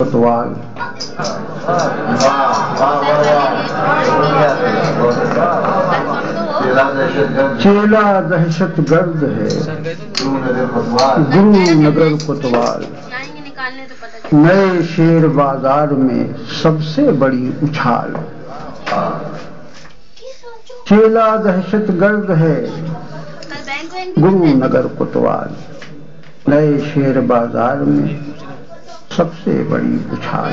کوتوال چیلا دہشت گرد ہے گرو نگر کوتوال، نئے شیر بازار میں سب سے بڑی اچھال۔ چیلا دہشت گرد ہے گرو نگر کوتوال، نئے شیر بازار میں سب سے بڑی اچھال۔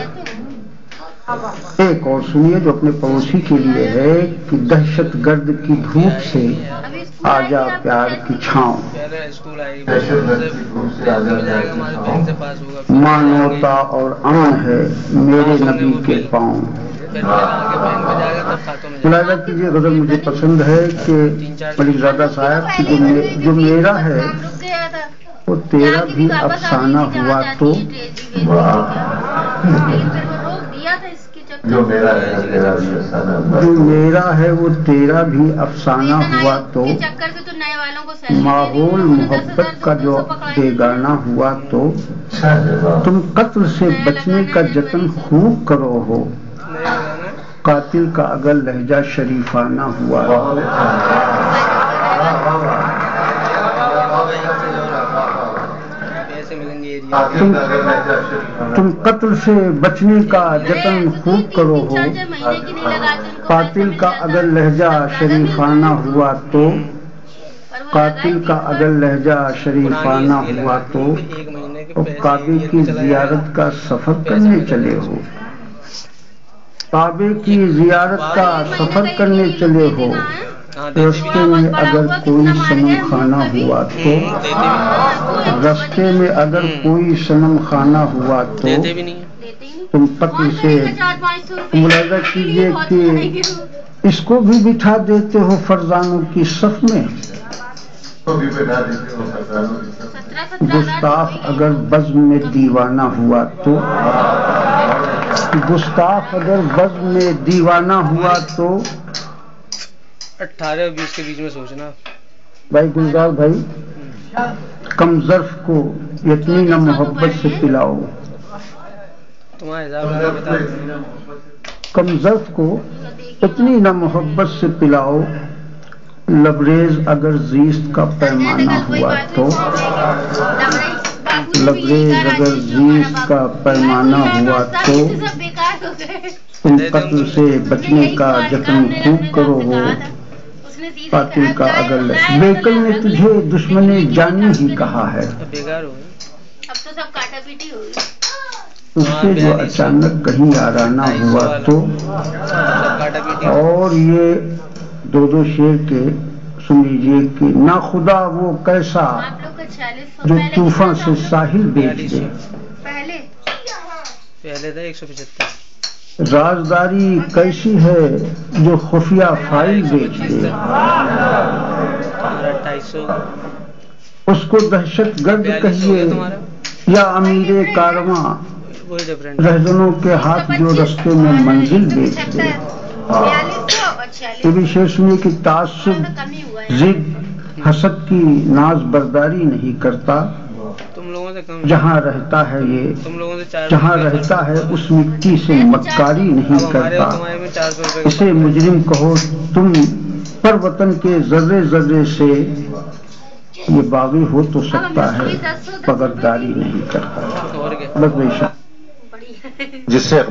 ایک اور سنیے جو اپنے پڑوسی کے لیے ہے کہ دہشت گرد کی دھوپ سے آجا پیار کی چھاؤں، مانوتا اور امن ہے میرے نبی کے پاؤں۔ ملاحظہ کیجیے، غزل مجھے پسند ہے کہ ملک زادہ صاحب کی جو میرا ہے وہ تیرا بھی افسانہ ہوا تو، جو میرا ہے وہ تیرا بھی افسانہ ہوا تو، ماحول محبت کا جو بیگانہ ہوا تو، تم قتل سے بچنے کا جتن خوب کرو ہو، قاتل کا اگر لہجہ شریفانہ ہوا تو۔ تم قتل سے بچنے کا جتن خوب کرو ہو، قاتل کا اگر لہجہ شریفانہ ہوا تو، قاتل کا اگر لہجہ شریفانہ ہوا تو، کعبے کی زیارت کا سفر کرنے چلے ہو، کعبے کی زیارت کا سفر کرنے چلے ہو، رستے میں اگر کوئی صنم خانہ ہوا تو، رستے میں اگر کوئی صنم خانہ ہوا تو، تم قتل سے ملاحظہ کیجئے کہ اس کو بھی بٹھا دیتے ہو فرزانوں کی صف میں۔ گستاخ اگر بزم میں دیوانہ ہوا تو، گستاخ اگر بزم میں دیوانہ ہوا تو، 18 اور 20 کے بیچ میں سوچنا۔ بھائی گلزار بھائی، کم ظرف کو یتنی نہ محبت سے پلاؤ، کم ظرف کو اتنی نہ محبت سے پلاؤ، لبریز اگر زیست کا پیمانہ ہوا تو، لبریز اگر زیست کا پیمانہ ہوا تو، تم قتل سے بچنے کا جتن خوب کرو ہو، قاتل کا اگر بیکل نے تجھے دشمن جانی ہی کہا ہے، اس سے جو اچانک کہیں یارانہ ہوا تو۔ اور یہ دو شعر کے سن لیجیے کہ نہ خدا وہ کیسا جو طوفان سے ساحل بیچ دے، پہلے تھا 175۔ رازداری کیسی ہے جو خفیہ فائل بیچ دے، اس کو دہشت گرد کہیے یا امیر کارواں، رہزنوں کے ہاتھ جو رستے میں منزل بیچ دے۔ یہ بھی شعر سنیے کہ تعصب ضد حسد کی ناز برداری نہیں کرتا، جہاں رہتا ہے جہاں رہتا ہے اس مٹی سے مکاری نہیں کرتا، اسے مجرم کہو تم پر وطن کے ذرے ذرے سے، یہ باغی ہو تو سکتا ہے مگر داری نہیں کرتا۔ بس بے شک جس سے